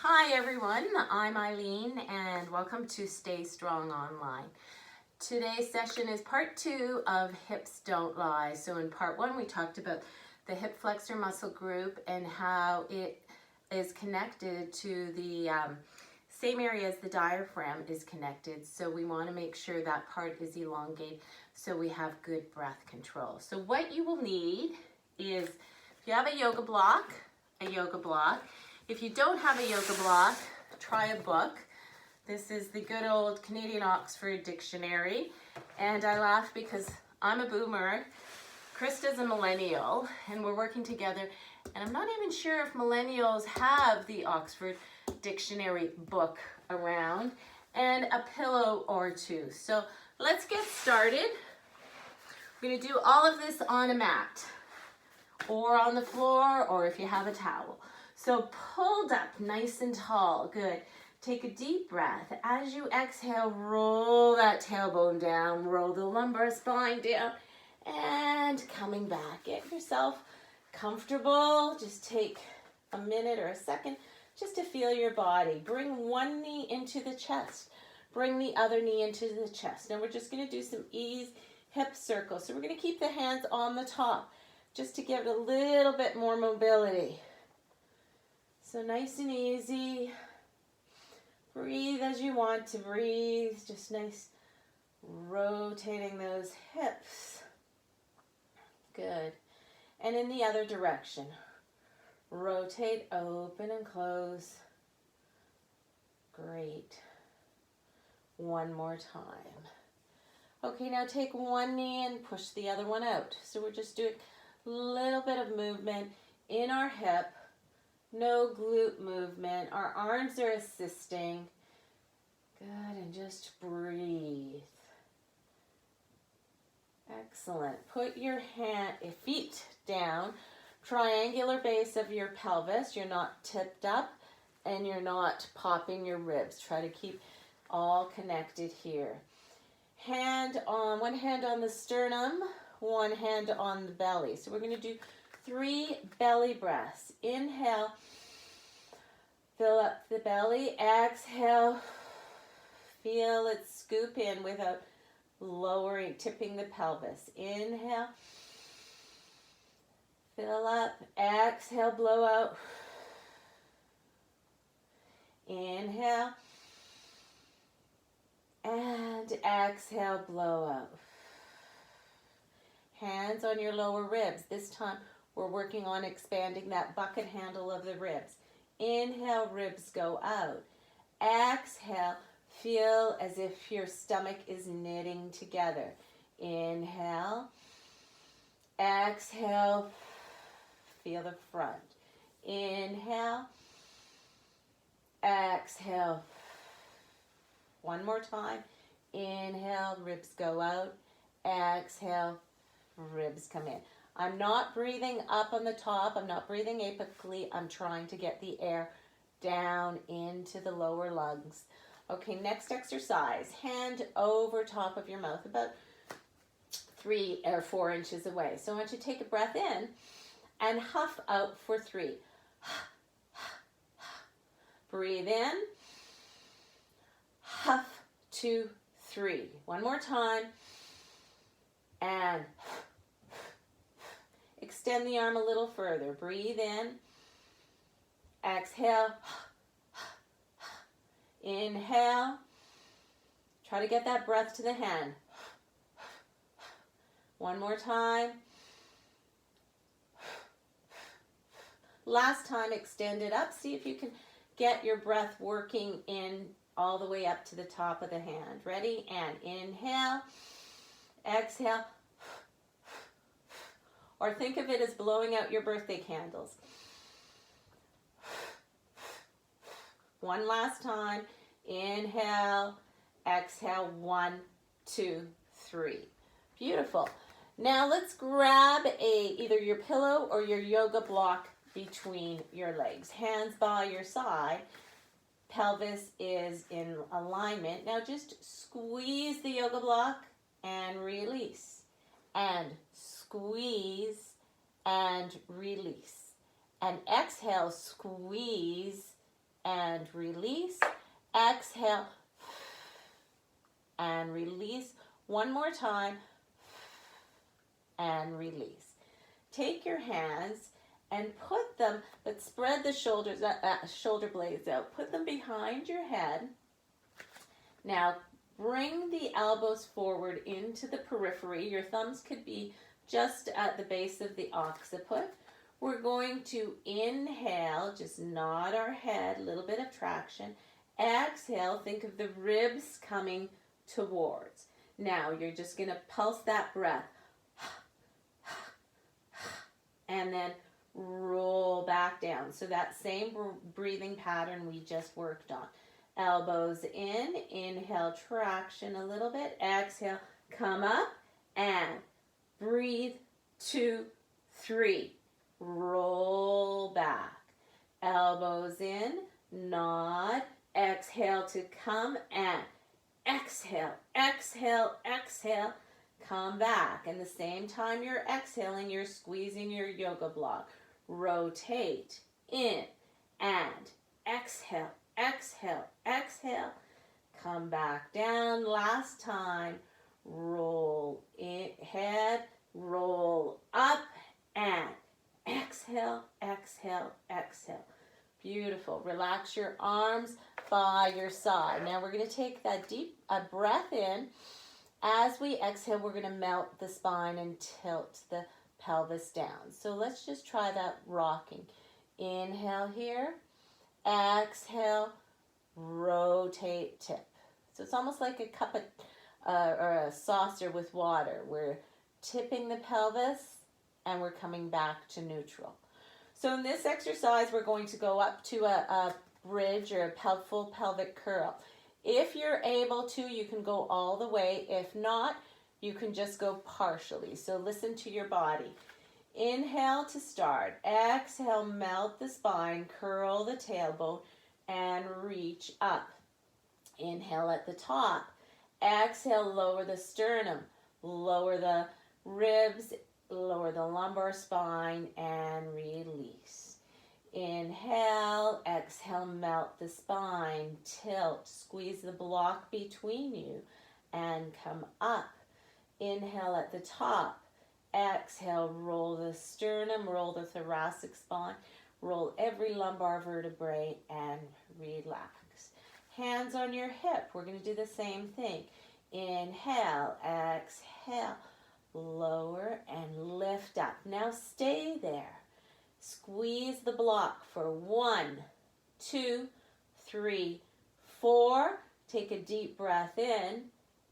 Hi everyone, I'm Eileen and welcome to Stay Strong Online. Today's session is part 2 of Hips Don't Lie. So in part 1 we talked about the hip flexor muscle group and how it is connected to the same area as the diaphragm is connected. So we want to make sure that part is elongated so we have good breath control. So what you will need is, if you have a yoga block, a yoga block. If you don't have a yoga block, try a book. This is the good old Canadian Oxford Dictionary. And I laugh because I'm a boomer, Krista's a millennial, and we're working together. And I'm not even sure if millennials have the Oxford Dictionary book around, and a pillow or two. So let's get started. We're gonna do all of this on a mat, or on the floor, or if you have a towel. So pulled up nice and tall, good. Take a deep breath. As you exhale, roll that tailbone down, roll the lumbar spine down, and coming back. Get yourself comfortable. Just take a minute or a second just to feel your body. Bring one knee into the chest. Bring the other knee into the chest. Now we're just gonna do some ease hip circles. So we're gonna keep the hands on the top just to give it a little bit more mobility. So nice and easy. Breathe as you want to breathe. Just nice rotating those hips. Good. And in the other direction. Rotate, open and close. Great. One more time. Okay, now take one knee and push the other one out. So we're just doing a little bit of movement in our hip. No glute movement. Our arms are assisting. Good, and just breathe. Excellent. Put your feet down. Triangular base of your pelvis. You're not tipped up and you're not popping your ribs. Try to keep all connected here. One hand on the sternum, one hand on the belly. So we're going to do 3 belly breaths. Inhale, fill up the belly. Exhale, feel it scoop in without tipping the pelvis. Inhale, fill up. Exhale, blow out. Inhale, and exhale, blow out. Hands on your lower ribs. This time, we're working on expanding that bucket handle of the ribs. Inhale, ribs go out. Exhale, feel as if your stomach is knitting together. Inhale. Exhale, feel the front. Inhale. Exhale. One more time. Inhale, ribs go out. Exhale, ribs come in. I'm not breathing up on the top. I'm not breathing apically. I'm trying to get the air down into the lower lungs. Okay, next exercise. Hand over top of your mouth, about 3 or 4 inches away. So I want you to take a breath in and huff out for 3. Breathe in. Huff, 2, 3. One more time. And extend the arm a little further. Breathe in. Exhale. Inhale. Try to get that breath to the hand. One more time. Last time, extend it up. See if you can get your breath working in all the way up to the top of the hand. Ready? And inhale. Exhale. Or think of it as blowing out your birthday candles. One last time. Inhale. Exhale. 1, 2, 3. Beautiful. Now let's grab either your pillow or your yoga block between your legs. Hands by your side. Pelvis is in alignment. Now just squeeze the yoga block and release. And squeeze and release. And exhale, squeeze and release. Exhale and release. One more time and release. Take your hands and put them, but spread the shoulders, shoulder blades out. Put them behind your head. Now bring the elbows forward into the periphery. Your thumbs could be just at the base of the occiput. We're going to inhale, just nod our head, a little bit of traction. Exhale, think of the ribs coming towards. Now you're just going to pulse that breath. And then roll back down. So that same breathing pattern we just worked on. Elbows in, inhale, traction a little bit. Exhale, come up and breathe. 2, 3. Roll back. Elbows in, nod. Exhale to come and exhale, exhale, exhale. Come back. And the same time you're exhaling, you're squeezing your yoga block. Rotate in and exhale, exhale, exhale. Come back down. Last time. Roll in, head, roll up and exhale, exhale, exhale. Beautiful. Relax your arms by your side. Now we're going to take that deep breath in. As we exhale, we're going to melt the spine and tilt the pelvis down. So let's just try that rocking. Inhale here. Exhale. Rotate, tip. So it's almost like a cup of, or a saucer with water. We're tipping the pelvis and we're coming back to neutral. So in this exercise, we're going to go up to a bridge or a full pelvic curl. If you're able to, you can go all the way. If not, you can just go partially. So listen to your body. Inhale to start. Exhale, melt the spine, curl the tailbone, and reach up. Inhale at the top. Exhale, lower the sternum, lower the ribs, lower the lumbar spine, and release. Inhale, exhale, melt the spine, tilt, squeeze the block between you, and come up. Inhale at the top. Exhale, roll the sternum, roll the thoracic spine, roll every lumbar vertebrae, and relax. Hands on your hip. We're going to do the same thing. Inhale, exhale, lower, and lift up. Now stay there. Squeeze the block for 1, 2, 3, 4. Take a deep breath in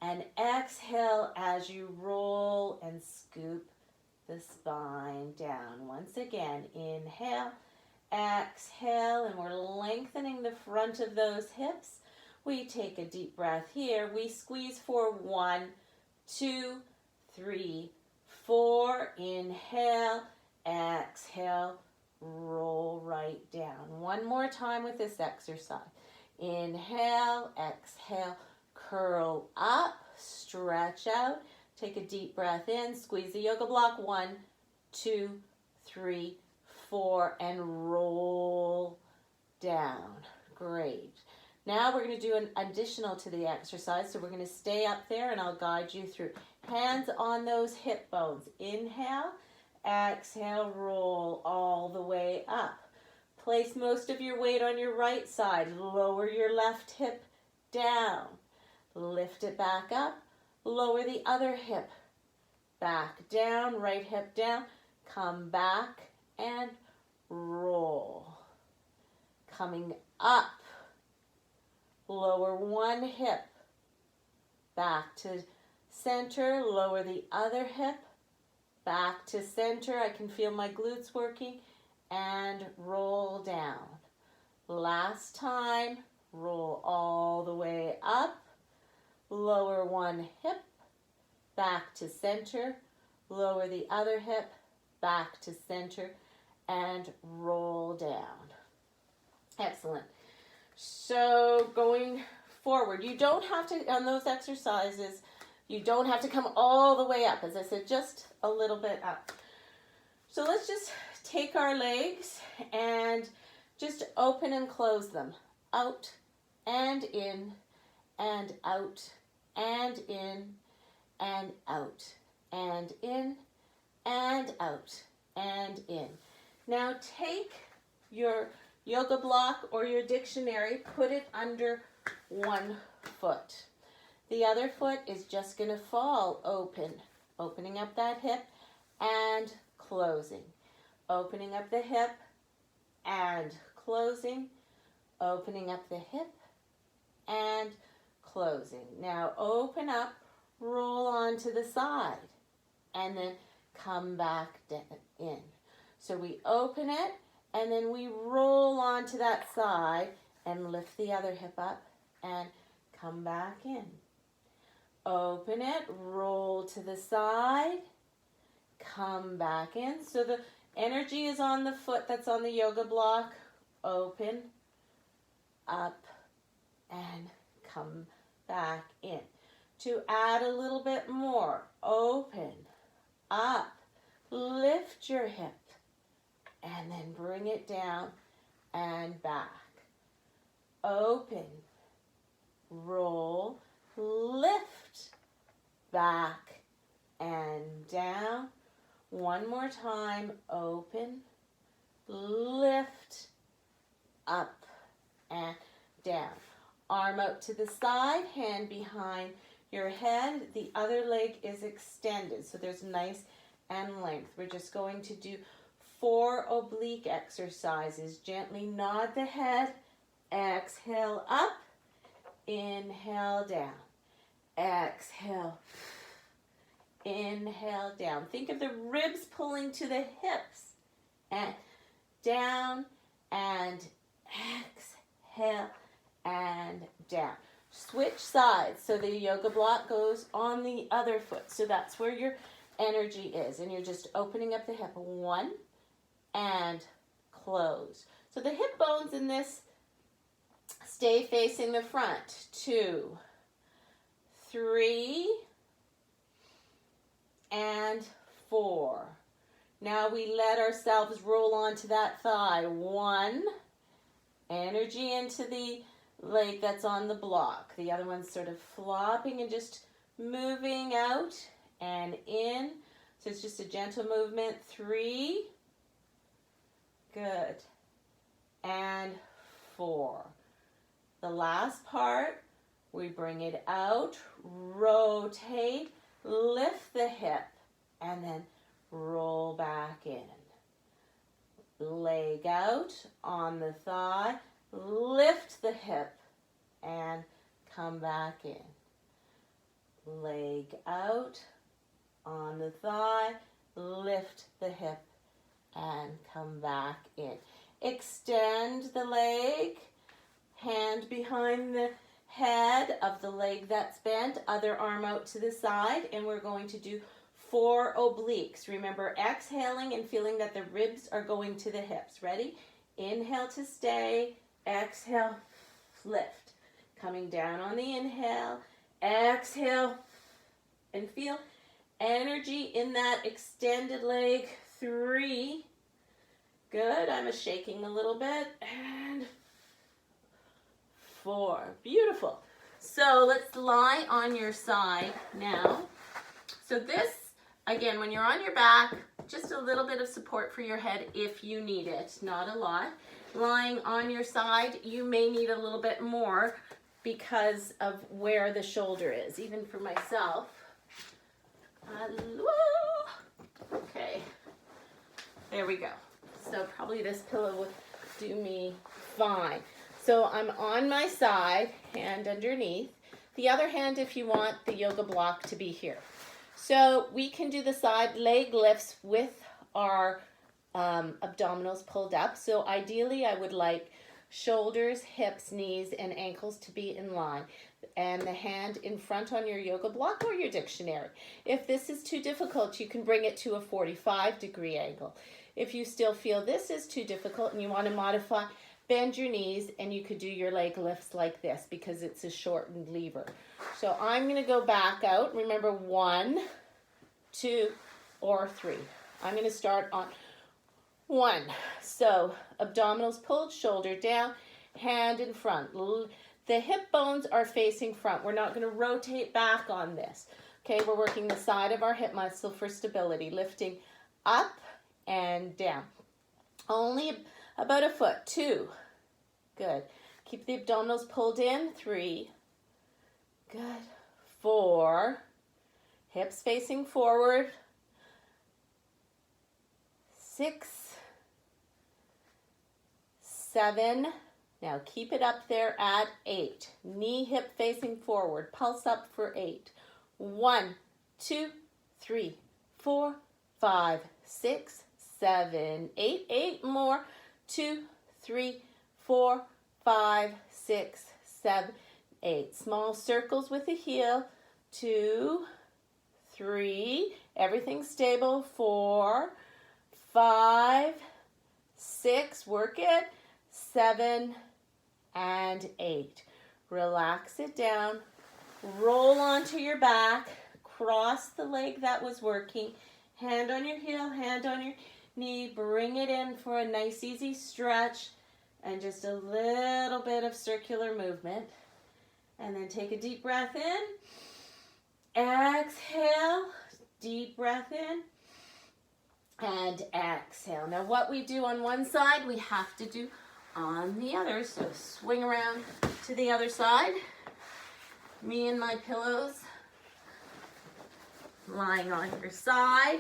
and exhale as you roll and scoop the spine down. Once again, inhale, exhale, and we're lengthening the front of those hips. We take a deep breath here. We squeeze for 1, 2, 3, 4. Inhale, exhale, roll right down. One more time with this exercise. Inhale, exhale, curl up, stretch out. Take a deep breath in, squeeze the yoga block. 1, 2, 3, 4, and roll down. Great. Now we're going to do an additional to the exercise. So we're going to stay up there and I'll guide you through. Hands on those hip bones. Inhale, exhale, roll all the way up. Place most of your weight on your right side. Lower your left hip down. Lift it back up. Lower the other hip. Back down, right hip down. Come back and roll. Coming up. Lower one hip. Back to center. Lower the other hip. Back to center. I can feel my glutes working. And roll down. Last time. Roll all the way up. Lower one hip. Back to center. Lower the other hip. Back to center. And roll down. Excellent. So going forward, you don't have to, on those exercises, you don't have to come all the way up. As I said, just a little bit up. So let's just take our legs and just open and close them. Out and in and out and in and out and in and out and in. Now take your yoga block or your dictionary, put it under one foot. The other foot is just going to fall open, opening up that hip and closing. Opening up the hip and closing. Opening up the hip and closing. Now open up, roll onto the side, and then come back in. So we open it, and then we roll onto that side and lift the other hip up and come back in. Open it, roll to the side, come back in. So the energy is on the foot that's on the yoga block. Open, up, and come back in. To add a little bit more, open, up, lift your hip, and then bring it down and back. Open, roll, lift, back and down. One more time, open, lift, up and down. Arm out to the side, hand behind your head. The other leg is extended, so there's nice and length. We're just going to do 4 oblique exercises. Gently nod the head, exhale up, inhale down, exhale, inhale down. Think of the ribs pulling to the hips, and down, and exhale, and down. Switch sides, so the yoga block goes on the other foot. So that's where your energy is, and you're just opening up the hip. 1 and close. So the hip bones in this stay facing the front. 2, 3, and 4. Now we let ourselves roll onto that thigh. 1, energy into the leg that's on the block. The other one's sort of flopping and just moving out and in. So it's just a gentle movement. 3, good, and 4. The last part, we bring it out, rotate, lift the hip, and then roll back in. Leg out on the thigh, lift the hip, and come back in. Leg out on the thigh, lift the hip, and come back in. Extend the leg, hand behind the head of the leg that's bent, other arm out to the side, and we're going to do 4 obliques. Remember, exhaling and feeling that the ribs are going to the hips. Ready? Inhale to stay, exhale, lift. Coming down on the inhale, exhale, and feel energy in that extended leg. 3, good, I'm shaking a little bit, and 4, beautiful. So let's lie on your side now. So this, again, when you're on your back, just a little bit of support for your head if you need it, not a lot. Lying on your side, you may need a little bit more because of where the shoulder is, even for myself. Okay, there we go. So probably this pillow would do me fine. So I'm on my side, hand underneath. The other hand, if you want the yoga block to be here. So we can do the side leg lifts with our abdominals pulled up. So ideally, I would like shoulders, hips, knees, and ankles to be in line. And the hand in front on your yoga block or your dictionary. If this is too difficult, you can bring it to a 45-degree angle. If you still feel this is too difficult and you want to modify, bend your knees and you could do your leg lifts like this because it's a shortened lever. So I'm going to go back out. Remember, 1, 2, or 3. I'm going to start on 1. So abdominals pulled, shoulder down, hand in front. The hip bones are facing front. We're not going to rotate back on this. Okay, we're working the side of our hip muscle for stability, lifting up and down. Only about a foot. 2. Good. Keep the abdominals pulled in. 3. Good. 4. Hips facing forward. 6. 7. Now keep it up there at 8. Knee, hip facing forward. Pulse up for 8. 1, 2, 3, 4, 5, 6, 7, 8. 8 more. 2, 3, 4, 5, 6, 7, 8. Small circles with the heel. 2, 3. Everything stable. 4, 5, 6. Work it. 7 and 8. Relax it down. Roll onto your back. Cross the leg that was working. Hand on your heel, hand on your knee. Bring it in for a nice easy stretch and just a little bit of circular movement. And then take a deep breath in. Exhale. Deep breath in. And exhale. Now what we do on one side, we have to do on the other. So swing around to the other side. Me and my pillows lying on your side.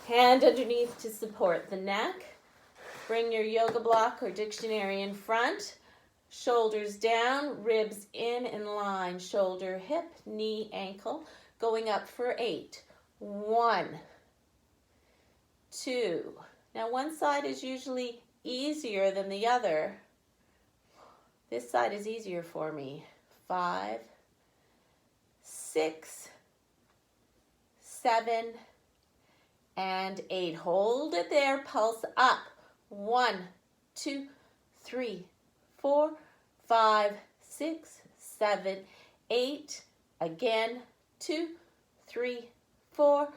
Hand underneath to support the neck. Bring your yoga block or dictionary in front. Shoulders down, ribs in line. Shoulder, hip, knee, ankle. Going up for 8. 1, 2. Now one side is usually easier than the other. This side is easier for me. 5, 6, 7, and 8. Hold it there. Pulse up. 1, 2, 3, 4, 5, 6, 7, 8. Again. 2, 3, 4,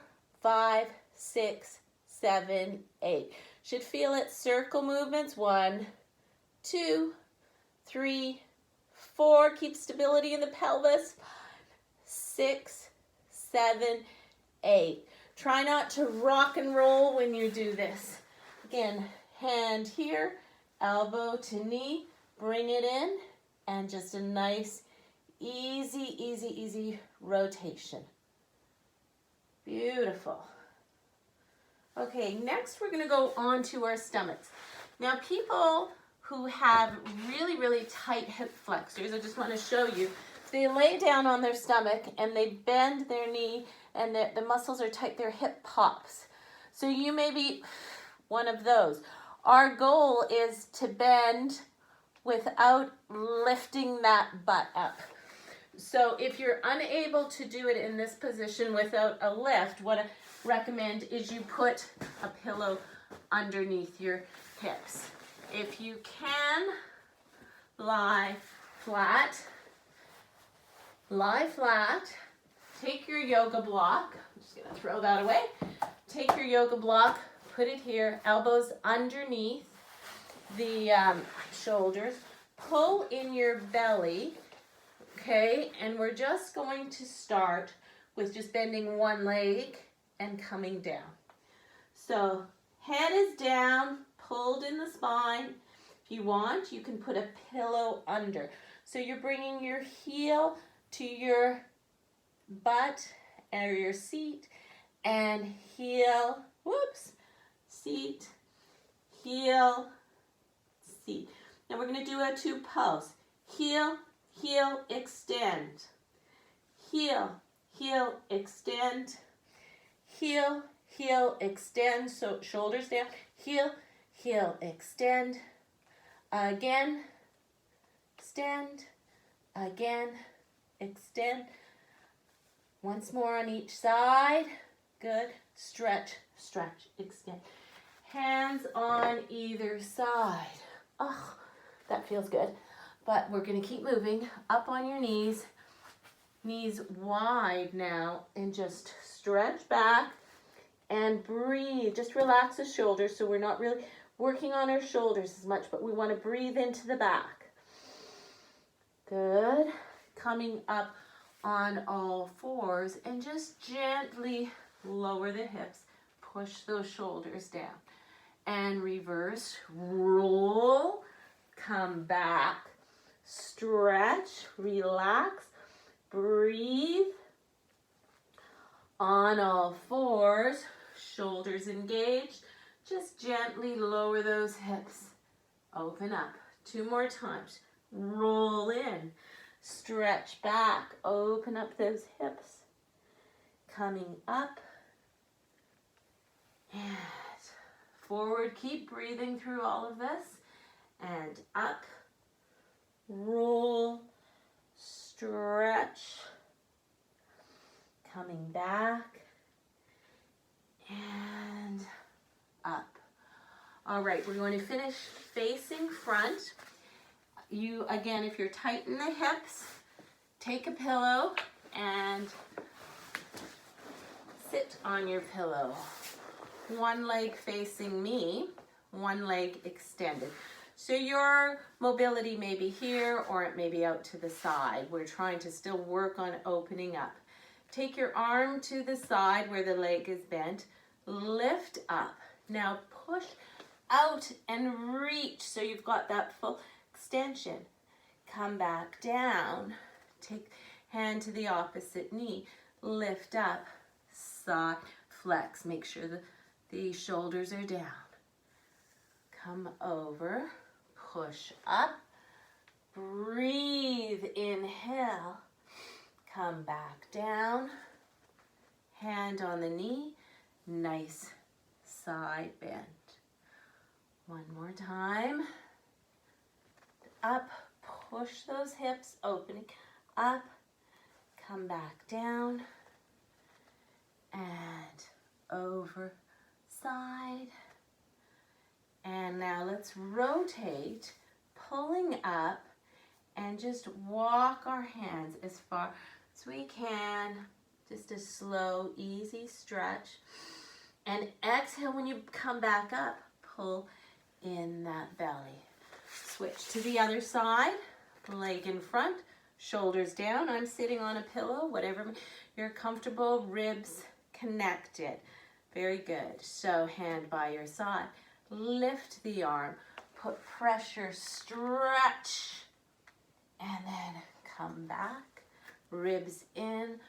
5, 6, 7, 8. Should feel it. Circle movements. 1, 2, 3, 4. Keep stability in the pelvis. 5, 6, 7, 8. Try not to rock and roll when you do this. Again, hand here, elbow to knee. Bring it in, and just a nice, easy rotation. Beautiful. Okay, next we're going to go on to our stomachs. Now, people who have really tight hip flexors, I just want to show you, they lay down on their stomach and they bend their knee and the muscles are tight, their hip pops. So you may be one of those. Our goal is to bend without lifting that butt up. So if you're unable to do it in this position without a lift, what I recommend is you put a pillow underneath your hips. If you can, lie flat. Take your yoga block. I'm just going to throw that away. Take your yoga block, put it here, elbows underneath the shoulders. Pull in your belly, okay? And we're just going to start with just bending one leg and coming down. So head is down, pulled in the spine. If you want, you can put a pillow under. So you're bringing your heel to your butt or your seat and heel, seat, heel, seat. Now we're going to do a 2 pulse. Heel, heel, extend. Heel, heel, extend. Heel, heel, extend. So shoulders down. Heel, heel, extend. Again, extend. Again, extend. Once more on each side. Good. Stretch, stretch, extend. Hands on either side. Oh, that feels good. But we're going to keep moving. Up on your knees. Knees wide now. And just stretch back. And breathe. Just relax the shoulders, so we're not really working on our shoulders as much, but we want to breathe into the back. Good. Coming up on all fours and just gently lower the hips. Push those shoulders down. And reverse. Roll. Come back. Stretch. Relax. Breathe. On all fours. Shoulders engaged. Just gently lower those hips. Open up. 2 more times. Roll in. Stretch back. Open up those hips. Coming up. And forward. Keep breathing through all of this. And up. Roll. Stretch. Coming back. And up. All right, we're going to finish facing front. You, again, if you're tight in the hips, take a pillow and sit on your pillow. One leg facing me, one leg extended. So your mobility may be here or it may be out to the side. We're trying to still work on opening up. Take your arm to the side where the leg is bent. Lift up. Now push out and reach so you've got that full extension. Come back down. Take hand to the opposite knee. Lift up. Side flex. Make sure the shoulders are down. Come over. Push up. Breathe. Inhale. Come back down. Hand on the knee. Nice side bend. One more time. Up. Push those hips. Opening up. Come back down. And over. Side. And now let's rotate. Pulling up. And just walk our hands as far as we can. Just a slow, easy stretch. And exhale when you come back up. Pull in that belly. Switch to the other side. Leg in front, shoulders down. I'm sitting on a pillow, whatever you're comfortable. Ribs connected. Very good. So hand by your side. Lift the arm. Put pressure, stretch. And then come back, ribs in,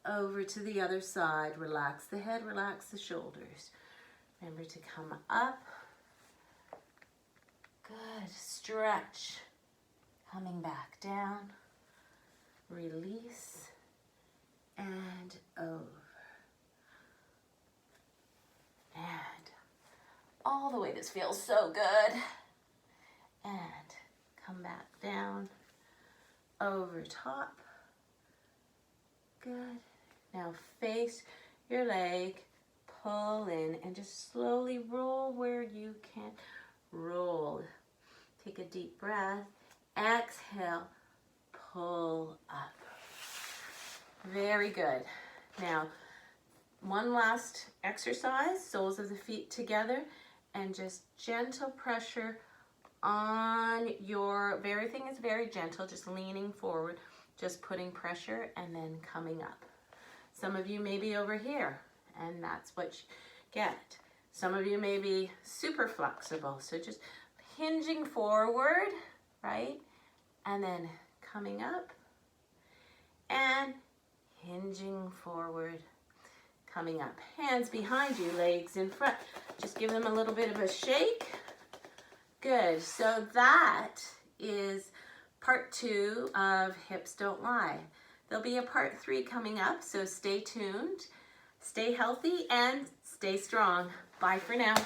over to the other side. Relax the head, relax the shoulders. Remember to come up. Good, stretch. Coming back down, release, and over. And all the way, this feels so good. And come back down. Over top. Good. Now face your leg, pull in, and just slowly roll where you can. Roll. Take a deep breath. Exhale. Pull up. Very good. Now, one last exercise. Soles of the feet together, and just gentle pressure on your, everything is very gentle, just leaning forward, just putting pressure and then coming up. Some of you may be over here, and that's what you get. Some of you may be super flexible, so just hinging forward, right? And then coming up and hinging forward, coming up. Hands behind you, legs in front. Just give them a little bit of a shake. Good, so that is part 2 of Hips Don't Lie. There'll be a part 3 coming up, so stay tuned, stay healthy, and stay strong. Bye for now.